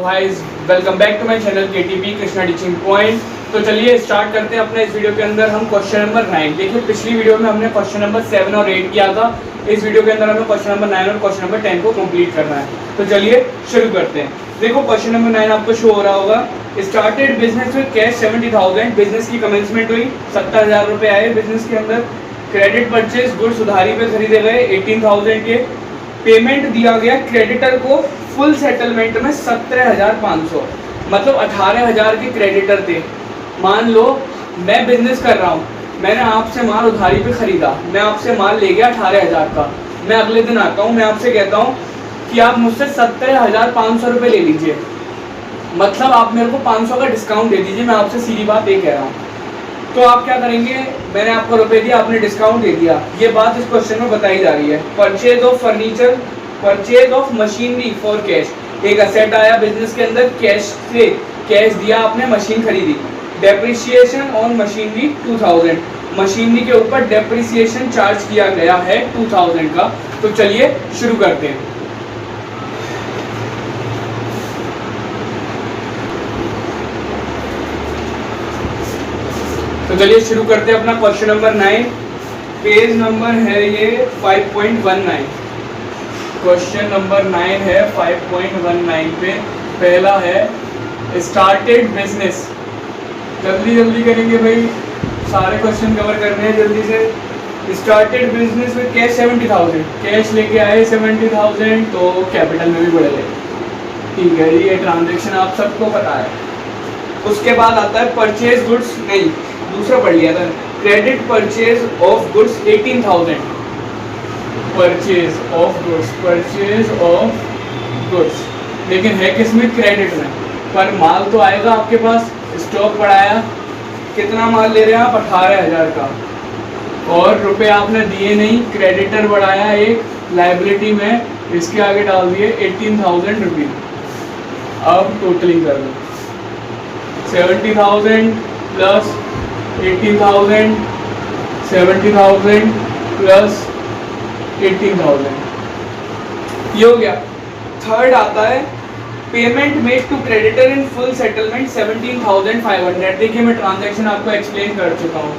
Guys, welcome back to my channel KTP Krishna teaching point. तो चलिए start करते हैं अपने इस वीडियो के अंदर। हम क्वेश्चन नंबर 9 देखिए, पिछली वीडियो में हमने क्वेश्चन नंबर 7 और 8 किया था। इस वीडियो के अंदर हमें क्वेश्चन नंबर 9 और क्वेश्चन नंबर 10 को कंप्लीट करना है। तो चलिए शुरू करते हैं। देखो क्वेश्चन नंबर 9 आपको शो हो रहा होगा। Started business with cash 70,000। Business की कमेंसमेंट हुई, 70,000 रुपये आए बिजनेस के अंदर। क्रेडिट परचेज गुड्स उधारी पे खरीदे गए 18,000 के। पेमेंट दिया गया क्रेडिटर को फुल सेटलमेंट में 17,500, मतलब 18,000 के क्रेडिटर थे। मान लो मैं बिजनेस कर रहा हूँ, मैंने आपसे माल उधारी पे खरीदा, मैं आपसे माल ले गया 18,000 का। मैं अगले दिन आता हूँ, मैं आपसे कहता हूँ कि आप मुझसे 17,500 रुपये ले लीजिए, मतलब आप मेरे को 500 का डिस्काउंट दे दीजिए। मैं आपसे सीधी बात ये कह रहा हूँ। तो आप क्या करेंगे, मैंने आपको रुपए दिया, आपने डिस्काउंट दे दिया। ये बात इस क्वेश्चन में बताई जा रही है। Purchase of furniture, purchase of machinery for cash. एक असेट आया बिजनेस के अंदर, कैश से कैश दिया आपने, मशीन खरीदी। डेप्रिसिएशन ऑन मशीनरी 2000, मशीनरी के ऊपर डेप्रिसिएशन चार्ज किया गया है 2000 का। तो चलिए शुरू करते हैं। तो चलिए शुरू करते हैं अपना क्वेश्चन नंबर 9। पेज नंबर है ये 5.19। क्वेश्चन नंबर 9 है 5.19 पे। पहला है स्टार्टेड बिजनेस। जल्दी जल्दी करेंगे भाई, सारे क्वेश्चन कवर करने हैं जल्दी से। स्टार्टेड बिजनेस में कैश 70,000, कैश लेके आए 70,000, तो कैपिटल में भी बढ़ गए। ठीक है, ये ट्रांजेक्शन आप सबको पता है। उसके बाद आता है परचेज गुड्स, नहीं दूसरा पढ़ लिया था। Credit purchase of goods 18,000, purchase of goods, purchase of goods, लेकिन है किसमें, क्रेडिट में। पर माल तो आएगा आपके पास, स्टॉक बढ़ाया, कितना माल ले रहे हैं आप, 18,000 का, और रुपए आपने दिए नहीं, क्रेडिटर बढ़ाया एक लाइबिलिटी में, इसके आगे डाल दिए 18,000 रुपये। अब टोटलिंग कर दो, 70,000 प्लस 18,000, 70,000 प्लस 18,000, ये हो गया। थर्ड आता है payment made to creditor in full settlement 17,500। देखिए मैं ट्रांजैक्शन आपको एक्सप्लेन कर चुका हूँ।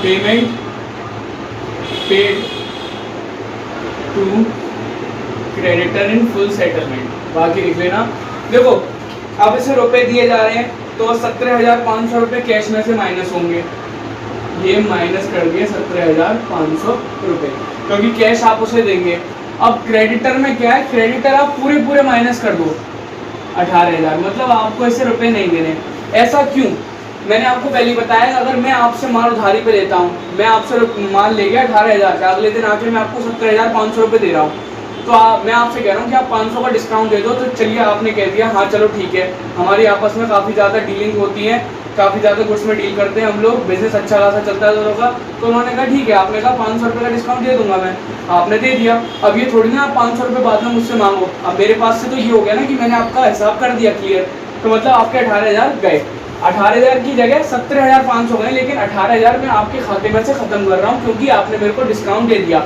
Payment paid to creditor in full settlement, बाकी लिख लेना। देखो अब इसे रुपए दिए जा रहे हैं, तो 17,500 रुपये कैश में से माइनस होंगे। ये माइनस कर दिए 17,500 रुपये, क्योंकि कैश आप उसे देंगे। अब क्रेडिटर में क्या है, क्रेडिटर आप पूरे माइनस कर दो 18,000, मतलब आपको ऐसे रुपए नहीं देने। ऐसा क्यों, मैंने आपको पहले ही बताया। अगर मैं आपसे माल उधारी पे लेता हूँ, मैं आपसे माल ले गया 18,000 का, अगले दिन आके मैं आपको 17,500 रुपये दे रहा हूँ, तो मैं आपसे कह रहा हूँ कि आप 500 का डिस्काउंट दे दो। तो चलिए आपने कह दिया हाँ चलो ठीक है, हमारी आपस में काफ़ी ज़्यादा डीलिंग होती है, काफ़ी ज़्यादा गुड्स में डील करते हैं हम लोग, बिजनेस अच्छा खासा चलता है दोनों का। तो उन्होंने कहा ठीक है, आपने कहा 500 रुपये का डिस्काउंट दे दूंगा मैं, आपने दे दिया। अब ये थोड़ी ना आप 500 रुपये बाद में मुझसे मांगो। अब मेरे पास से तो ये हो गया ना कि मैंने आपका हिसाब कर दिया क्लियर, तो मतलब आपके 18,000 गए। 18,000 की जगह 17,500 गए, लेकिन 18,000 मैं आपके खाते में से ख़त्म कर रहा हूँ, क्योंकि आपने मेरे को डिस्काउंट दे दिया।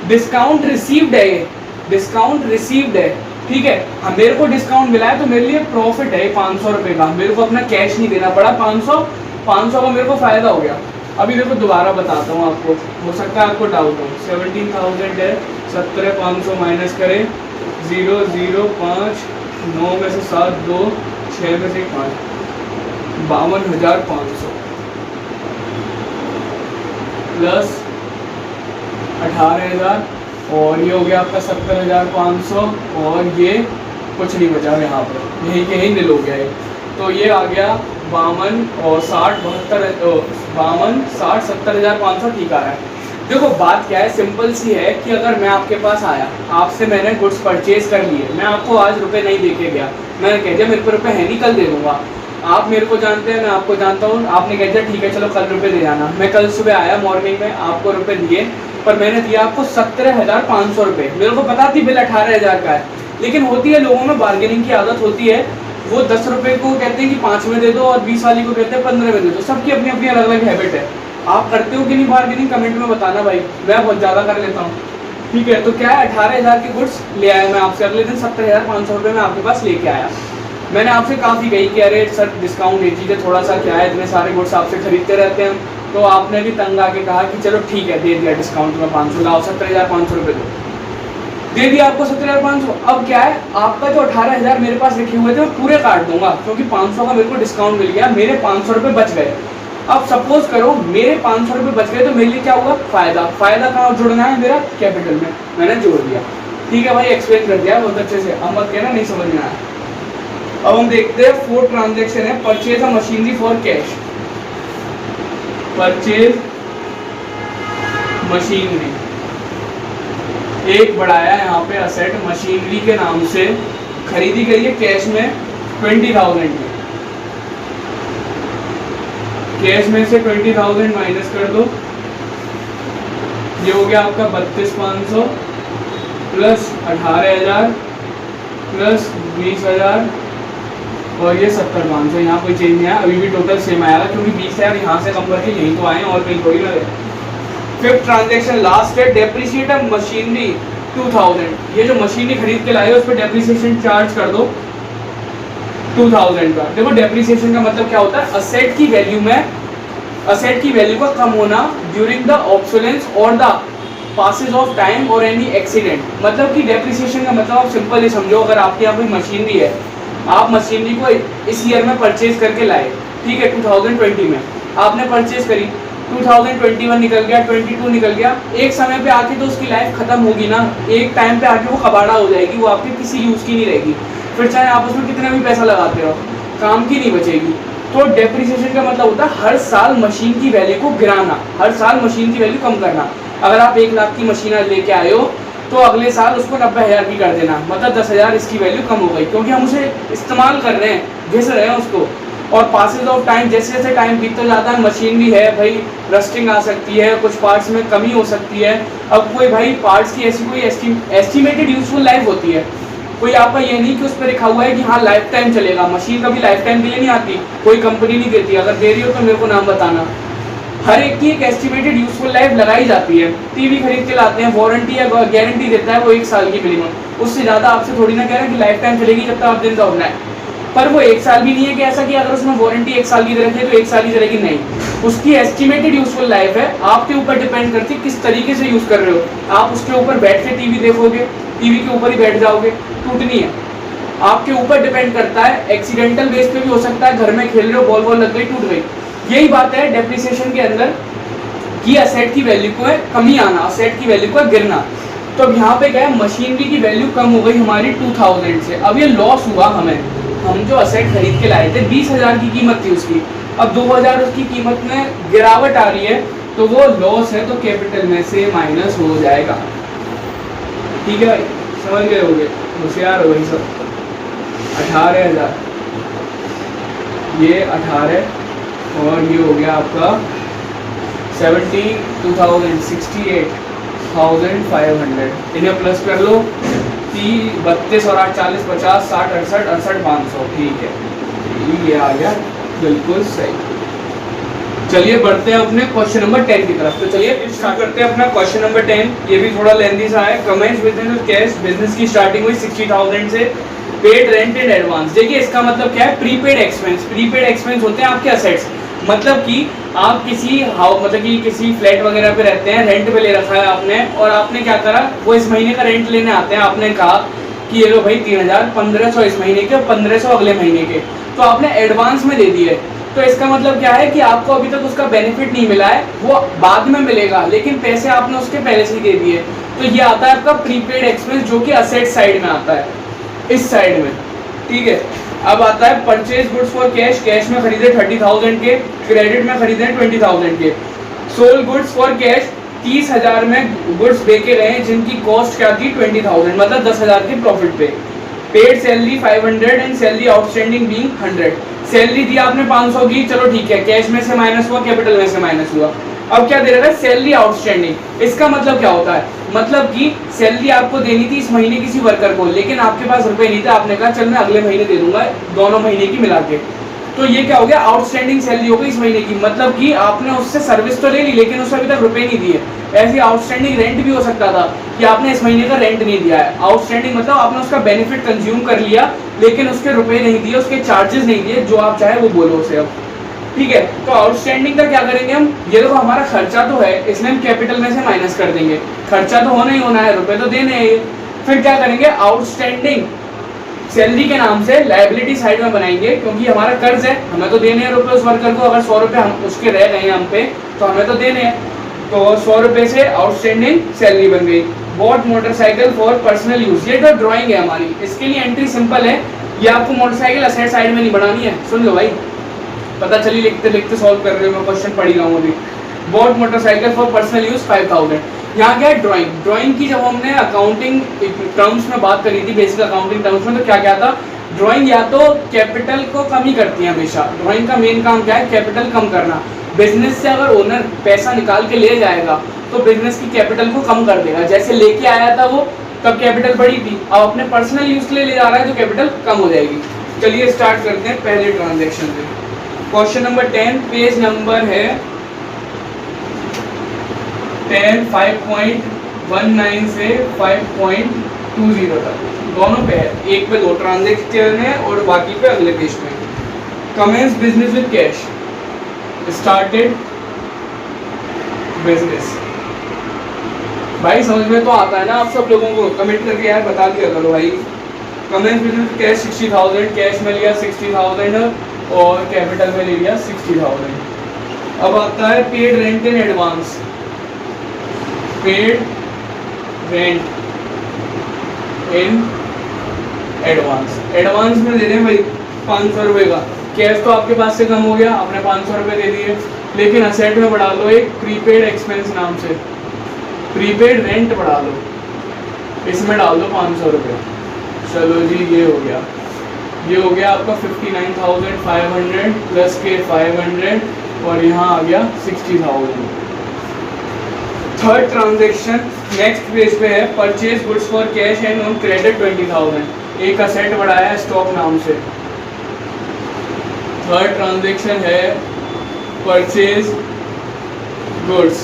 डिस्काउंट रिसीव्ड है, ये डिस्काउंट रिसीव्ड है, ठीक है। हाँ मेरे को डिस्काउंट मिला है, तो मेरे लिए प्रॉफिट है 500 रुपये का, मेरे को अपना कैश नहीं देना पड़ा। 500 का मेरे को फ़ायदा हो गया। अभी देखो दोबारा बताता हूँ आपको, हो सकता है आपको डाउट हो। 17,000 है, 17,500 माइनस करें, 0 0 5 9 में से 7 2 6 में से 5, 52,500 प्लस 18,000, और ये हो गया आपका 17,500, और ये कुछ नहीं बचा यहाँ पर, यहीं के यहीं निल हो गया है। तो ये आ गया 52 और 60 70,500 ठीक आ रहा है। देखो बात क्या है, सिंपल सी है कि अगर मैं आपके पास आया, आपसे मैंने गुड्स परचेज कर लिए, मैं आपको आज रुपए नहीं दे के गया, मैंने कह दिया मेरे को रुपए है नहीं, कल दे दूंगा। आप मेरे को जानते हैं, मैं आपको जानता हूँ, आपने कह दिया ठीक है चलो कल रुपए दे जाना। मैं कल सुबह आया मॉर्निंग में, आपको रुपए दिए, पर मैंने दिया आपको 17,500 रुपये। मेरे को पता थी बिल 18,000 का है, लेकिन होती है लोगों में बार्गेनिंग की आदत होती है। वो 10 रुपये को कहते हैं कि 5 में दे दो, और 20 वाली को कहते हैं 15 में दे दो। सबकी अपनी अलग अलग हैबिट है। आप करते हो कि नहीं बार्गेनिंग, कमेंट में बताना भाई। मैं बहुत ज़्यादा कर लेता हूँ। ठीक है, तो क्या है 18,000 के गुड्स ले आया मैं आपसे, अगले दिन 70,500 रुपये में आपके पास लेके आया। मैंने आपसे काफ़ी कही कि अरे सर डिस्काउंट दे दीजिए थोड़ा सा, क्या है इतने सारे गुड्स आपसे खरीदते रहते हैं। तो आपने भी तंग आके कहा कि चलो ठीक है दे दिया डिस्काउंट में 500, लाओ 70,500 रुपये दे दिया आपको 70,500। अब क्या है आपका जो 18,000 मेरे पास लिखे हुए थे वो पूरे काट दूंगा, क्योंकि 500 का मेरे को डिस्काउंट मिल गया, मेरे 500 रुपये बच गए। अब सपोज करो मेरे 500 रुपये बच गए, तो मेरे लिए क्या हुआ फायदा। फायदा कहाँ जोड़ना है मेरा, कैपिटल में, मैंने जोड़ दिया। ठीक है भाई, एक्सप्लेन कर दिया बहुत अच्छे से, अब मत कहना नहीं समझ में आया। अब हम देखते हैं 4 ट्रांजेक्शन है। Purchase a machinery for cash, purchase machinery, एक बढ़ाया यहाँ पे असेट मशीनरी के नाम से, खरीदी गई है कैश में 20,000 की, कैश में से 20,000 माइनस कर दो, ये हो गया आपका 32,500 प्लस 18,000 प्लस 20,000 और ये 70,500। यहाँ कोई चेंज नहीं आया, अभी भी टोटल सेम आएगा, क्योंकि 20,000 यहाँ से कम करके यहीं तो आए और कहीं थोड़ी ना गए। 5th ट्रांजेक्शन लास्ट है, डेप्रिशिएट मशीनरी 2,000, ये जो मशीनरी खरीद के लाए उस पर डेप्रिसिएशन चार्ज कर दो 2,000 का। देखो डेप्रिसिएशन का मतलब क्या होता है, असेट की वैल्यू में, असेट की वैल्यू का कम होना ड्यूरिंग द ऑब्सोलेंस और द पासेज ऑफ टाइम और एनी एक्सीडेंट। मतलब कि डेप्रिसिएशन का मतलब आप सिंपल ही समझो, अगर आपके यहाँ कोई मशीनरी है, आप मशीनरी को इस ईयर में परचेज करके लाए, ठीक है 2020 में आपने परचेज करी, 2021 निकल गया, 22 निकल गया, एक समय पे आके तो उसकी लाइफ खत्म होगी ना, एक टाइम पे आके वो कबाड़ा हो जाएगी, वो आपके किसी यूज़ की नहीं रहेगी, फिर चाहे आप उसमें कितना भी पैसा लगाते रहो काम की नहीं बचेगी। तो डेप्रिसिएशन का मतलब होता है हर साल मशीन की वैल्यू को गिराना, हर साल मशीन की वैल्यू कम करना। अगर आप 1 लाख की मशीन लेके आए हो तो अगले साल उसको 90,000 की कर देना, मतलब 10,000 इसकी वैल्यू कम हो गई, क्योंकि हम उसे इस्तेमाल कर रहे हैं, घिस रहे हैं उसको। और पासेज ऑफ टाइम, जैसे जैसे टाइम बीतता जाता है, मशीनरी है भाई, रस्टिंग आ सकती है, कुछ पार्ट्स में कमी हो सकती है। अब कोई भाई पार्ट्स की ऐसी कोई एस्टिमेटेड यूजफुल लाइफ होती है, कोई आपका ये नहीं कि उस पर लिखा हुआ है कि हाँ लाइफ टाइम चलेगा, मशीन कभी लाइफ टाइम के लिए नहीं आती, कोई कंपनी नहीं देती, अगर दे रही हो तो मेरे को नाम बताना। हर एक की एक एस्टिमेटेड यूजफुल लाइफ लगाई जाती है। टीवी खरीद के लाते हैं, वारंटी या गारंटी देता है वो 1 साल की मिनिमम, उससे ज़्यादा आपसे थोड़ी ना कह रहे हैं कि लाइफ टाइम चलेगी जब तक आप दिन दौड़ना है, पर वो 1 साल भी नहीं है कि ऐसा कि अगर उसमें वारंटी 1 साल की दे रखी है तो 1 साल ही चलेगी, नहीं, उसकी एस्टिमेटेड यूजफुल लाइफ है। आपके ऊपर डिपेंड करती है किस तरीके से यूज़ कर रहे हो। आप उसके ऊपर बैठ के टीवी देखोगे, टीवी के ऊपर ही बैठ जाओगे, टूटनी है, आपके ऊपर डिपेंड करता है। एक्सीडेंटल बेस पे भी हो सकता है, घर में खेल रहे हो बॉल वॉल लग गई टूट गई। यही बात है डेप्रिसिएशन के अंदर कि असेट की वैल्यू को है कमी आना, असेट की वैल्यू को गिरना। तो अब यहाँ पे क्या है, मशीनरी की वैल्यू कम हो गई हमारी 2,000 से, अब ये लॉस हुआ हमें। हम जो असेट खरीद के लाए थे 20,000 की कीमत थी उसकी, अब 2,000 उसकी कीमत में गिरावट आ रही है, तो वो लॉस है, तो कैपिटल में से माइनस हो जाएगा। ठीक है भाई, समझ गए होगे, होशियार हो गई सब। 18,000, ये 18 और ये हो गया आपका 68,500, इन्हें प्लस कर लो, 32 और 8 40 50 60 68 68 500, ठीक है, ये आ गया बिल्कुल सही। चलिए बढ़ते हैं अपने क्वेश्चन नंबर 10 की तरफ। तो चलिए स्टार्ट करते हैं अपना क्वेश्चन नंबर 10। ये भी थोड़ा लेंथी सा है। कमेंस बिजनेस कैश, बिजनेस की स्टार्टिंग हुई 60,000 से, पेड रेंट इन एडवांस। देखिए इसका मतलब क्या है, प्रीपेड एक्सपेंस। प्रीपेड एक्सपेंस होते हैं आपके असेट्स, मतलब कि आप किसी मतलब कि किसी फ्लैट वगैरह पे रहते हैं, रेंट पे ले रखा है आपने, और आपने क्या करा, वो इस महीने का रेंट लेने आते हैं, आपने कहा कि ये लो भाई 3,000, 1,500 इस महीने के और 1,500 अगले महीने के, तो आपने एडवांस में दे दिए। तो इसका मतलब क्या है कि आपको अभी तक उसका बेनिफिट नहीं मिला है, वो बाद में मिलेगा, लेकिन पैसे आपने उसके पहले से ही दे दिए। तो ये आता है आपका प्रीपेड एक्सपेंस, जो कि असेट साइड में आता है, इस साइड में, ठीक है। अब आता है purchase goods for cash, cash में खरीदे 30,000 के, क्रेडिट में खरीदे 20,000 के। सोल्ड गुड्स फॉर कैश, 30,000 में गुड्स बेचे गए जिनकी कॉस्ट क्या थी 20,000, मतलब 10,000 की प्रॉफिट पे। Paid salary 500 and salary outstanding being 100, salary दी आपने 500 की, चलो ठीक है, कैश में से माइनस हुआ, कैपिटल में से माइनस हुआ। अब क्या दे रहा है, सैलरी आउटस्टैंडिंग। इसका मतलब क्या होता है, मतलब कि सैलरी आपको देनी थी इस महीने किसी वर्कर को, लेकिन आपके पास रुपए नहीं थे, आपने कहा चल मैं अगले महीने दे दूंगा, दोनों महीने की मिला के। तो ये क्या हो गया, आउटस्टैंडिंग सैलरी हो गई इस महीने की, मतलब कि आपने उससे सर्विस तो ले ली लेकिन उससे अभी तक रुपए नहीं दिए। ऐसे आउटस्टैंडिंग रेंट भी हो सकता था कि आपने इस महीने का रेंट नहीं दिया है। आउटस्टैंडिंग मतलब आपने उसका बेनिफिट कंज्यूम कर लिया लेकिन उसके रुपए नहीं दिए, उसके चार्जेस नहीं दिए, जो आप चाहे वो बोलो उसे अब, ठीक है। तो आउटस्टैंडिंग का क्या करेंगे हम, ये देखो हमारा खर्चा तो है, इसमें हम कैपिटल में से माइनस कर देंगे, खर्चा तो होना ही होना है, रुपए तो देने हैं। फिर क्या करेंगे, आउटस्टैंडिंग सैलरी के नाम से लायबिलिटी साइड में बनाएंगे, क्योंकि हमारा कर्ज है, हमें तो देने हैं रुपए उस वर्कर को। अगर 100 रुपए हम उसके रह गए हम पे तो हमें तो देने हैं, तो 100 रुपए से आउटस्टैंडिंग सैलरी बन गई। Bought motorcycle for personal use, ये जो ड्राइंग है हमारी, इसके लिए एंट्री सिंपल है, ये आपको मोटरसाइकिल असेट साइड में नहीं बनानी है, सुन लो भाई, पता चली लिखते लिखते सॉल्व कर रहे हो, मैं क्वेश्चन पढ़ रहा हूँ अभी। Bought motorcycle for personal use 5000। यहाँ क्या है, ड्राइंग। ड्राइंग की जब हमने अकाउंटिंग टर्म्स में बात करी थी, बेसिक अकाउंटिंग टर्म्स में, तो क्या क्या था, ड्राइंग या तो कैपिटल को कम ही करती है हमेशा। ड्राइंग का मेन काम क्या है, कैपिटल कम करना। बिजनेस से अगर ओनर पैसा निकाल के ले जाएगा तो बिजनेस की कैपिटल को कम कर देगा, जैसे लेके आया था वो तब कैपिटल बढ़ी थी, अब अपने पर्सनल यूज के लिए ले जा रहा है तो कैपिटल कम हो जाएगी। चलिए स्टार्ट करते हैं पहले ट्रांजेक्शन से। क्वेश्चन नंबर 10, पेज नंबर है 10, 5.19 से 5.20 तक, दोनों पे है, एक पे 2 ट्रांजेक्शन है और बाकी पे अगले पेज में। Commences business with cash, started business. भाई समझ में तो आता है ना आप सब लोगों को, कमेंट करके यार बता दिया करो भाई। Commences business with cash 60,000, cash में लिया 60,000 और कैपिटल में ले लिया 60,000। अब आता है paid rent in advance, paid rent in advance. Advance में दे दें भाई 500 रुपये का, कैश तो आपके पास से कम हो गया, आपने 500 रुपये दे दिए, लेकिन असेट में बढ़ा लो एक प्रीपेड एक्सपेंस नाम से, प्रीपेड रेंट बढ़ा लो, इसमें डाल दो 500 रुपये। चलो जी ये हो गया, ये हो गया आपका 59,500 प्लस के 500 और यहाँ आ गया 60,000। थर्ड ट्रांजेक्शन नेक्स्ट पेज पे है, purchase goods for cash and on credit 20,000। एक असेट बढ़ाया है स्टॉक नाम से। थर्ड ट्रांजेक्शन है परचेज गुड्स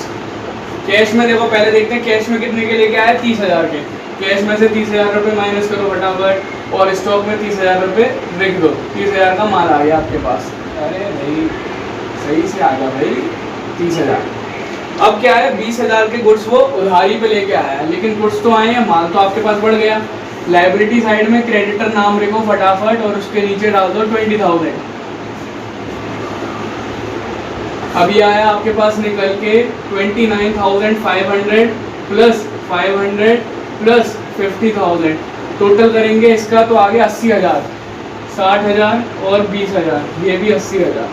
कैश में। देखो पहले देखते हैं कैश में कितने के लेके आया, 30,000 के। कैश में से 30,000 रुपये माइनस करो फटाफट और स्टॉक में 30,000 रुपये लिख दो, 30,000 का माल आ गया आपके पास। अरे भाई सही से आ गया भाई 30,000। अब क्या है, 20,000 के गुड्स वो उधारी पे लेके आया, लेकिन गुड्स तो आए हैं, माल तो आपके पास बढ़ गया। लाइबिलिटी साइड में क्रेडिटर नाम लिखो फटाफट और उसके नीचे डाल दो 20,000। अभी आया आपके पास निकल के 29,500 प्लस 500 प्लस 50,000, टोटल करेंगे इसका तो आ गया 80,000, 60,000 और 20,000, ये भी 80,000।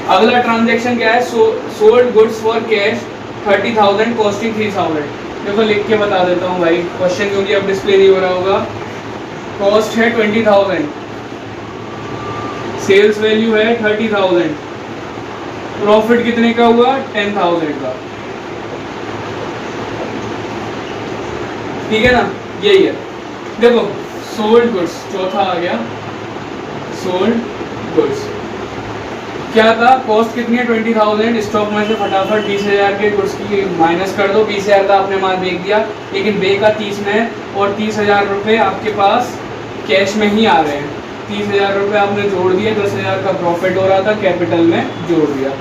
अगला ट्रांजैक्शन क्या है, sold goods for cash 30,000 costing 3,000। देखो लिख के बता देता हूँ भाई क्वेश्चन, क्योंकि अब डिस्प्ले नहीं हो रहा होगा। कॉस्ट है 20,000, सेल्स वैल्यू है 30,000, प्रॉफिट कितने का हुआ 10,000 का, ठीक है ना, यही है। देखो सोल्ड गुड्स चौथा आ गया, सोल्ड गुड्स क्या था, कॉस्ट कितनी है 20,000, स्टॉक में से फटाफट 20,000 के गुड्स की माइनस कर दो। 20,000 का आपने माल बेच दिया, लेकिन बे का 30 में और 30,000 रुपये आपके पास कैश में ही आ रहे हैं। 30,000 रुपये आपने जोड़ दिए, 10,000 का प्रॉफिट हो रहा था, कैपिटल में जोड़ दिया।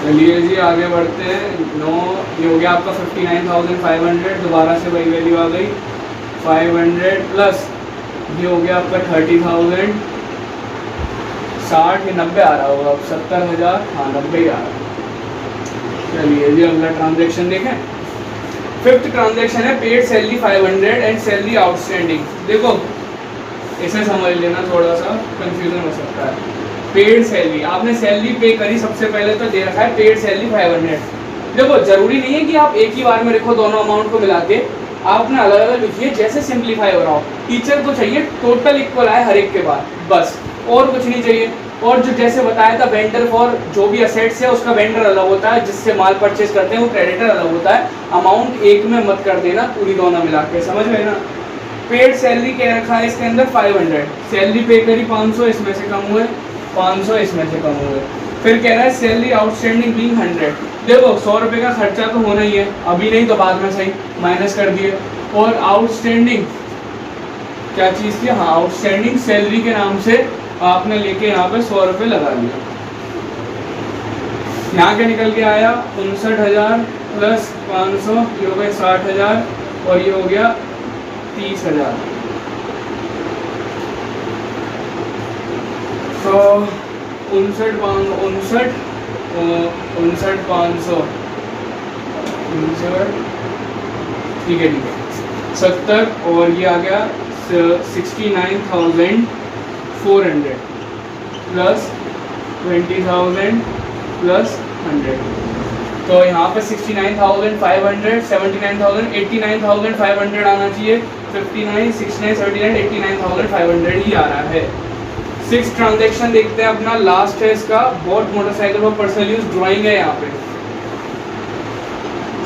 चलिए जी आगे बढ़ते हैं। 9 ये हो गया आपका 59,500, दोबारा से वही वैल्यू आ गई 500 प्लस ये हो गया आपका 30,000, 60 या 90 आ रहा होगा, अब 70,000, हाँ 90 ही आ रहा है। चलिए जी अगला ट्रांजेक्शन देखें। फिफ्थ ट्रांजेक्शन है paid salary 500 and salary outstanding. देखो इसे समझ लेना, थोड़ा सा कंफ्यूजन हो सकता है। पेड सैलरी, आपने सैलरी पे करी, सबसे पहले तो दे रखा है पेड सैलरी 500। देखो जरूरी नहीं है कि आप एक ही बार में लिखो दोनों अमाउंट को मिला के, आप अपने अलग अलग लिखिए जैसे सिंप्लीफाई हो रहा हो। टीचर को चाहिए टोटल इक्वल आए हर एक के बाद, बस और कुछ नहीं चाहिए। और जो जैसे बताया था वेंडर फॉर जो भी असेट्स है उसका वेंडर अलग होता है, जिससे माल परचेज करते हैं वो क्रेडिटर अलग होता है। अमाउंट एक में मत कर देना, पूरी दोनों मिला के, समझ गए ना। पेड सैलरी क्या रखा है इसके अंदर 500, सैलरी पे करी 500, इसमें से कम हुए 500, इसमें से कम हुए। फिर कह रहा है सैलरी आउटस्टैंडिंग बीइंग 100। देखो 100 रुपये का खर्चा तो होना ही है, अभी नहीं तो बाद में सही, माइनस कर दिए। और आउटस्टैंडिंग क्या चीज़ थी, हाँ आउटस्टैंडिंग सैलरी के नाम से आपने लेके यहाँ पे 100 रुपये लगा दिया। यहाँ क्या निकल के आया 59,000 प्लस 500, ये हो गए 60,000 और ये हो गया 30,000। तो 59,500 ठीक है 70 और ये आ गया 69,400 प्लस 20,000 प्लस 100। तो यहाँ पे 69,500, 79,000, 89,500 आना चाहिए। 59, 69, 79, 89,500 ही आ रहा है। 6 ट्रांजेक्शन देखते हैं अपना, लास्ट है इसका। Boat motorcycle for personal use, drawing है यहाँ पे,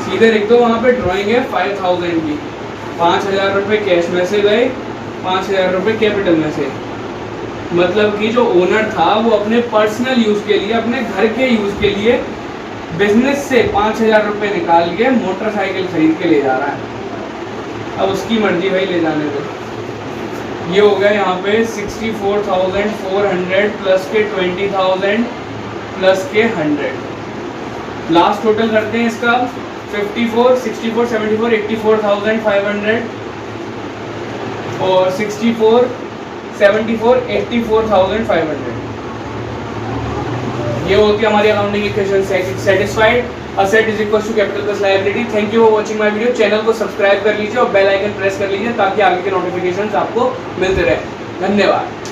सीधे लिख दो वहाँ पे ड्राइंग है 5,000 की। 5,000 रुपये कैश में से गए, 5,000 रुपये कैपिटल में से। मतलब कि जो ओनर था वो अपने पर्सनल यूज़ के लिए, अपने घर के यूज़ के लिए बिजनेस से 5,000 रुपये निकाल के मोटरसाइकिल खरीद के ले जा रहा है। अब उसकी मर्जी भाई, ले जाने दो। ये हो गया यहाँ पे 64,400 प्लस के 20,000 प्लस के 100। लास्ट टोटल करते हैं इसका 54, 64, 74, 84,500 और 64, 74, 84,500। ये होती है हमारी accounting equation satisfied. Asset is equal to capital plus liability. Thank you for watching my video. Channel को सब्सक्राइब कर लीजिए और बेल आइकन प्रेस कर लीजिए ताकि आगे के नोटिफिकेशंस आपको मिलते रहे। धन्यवाद।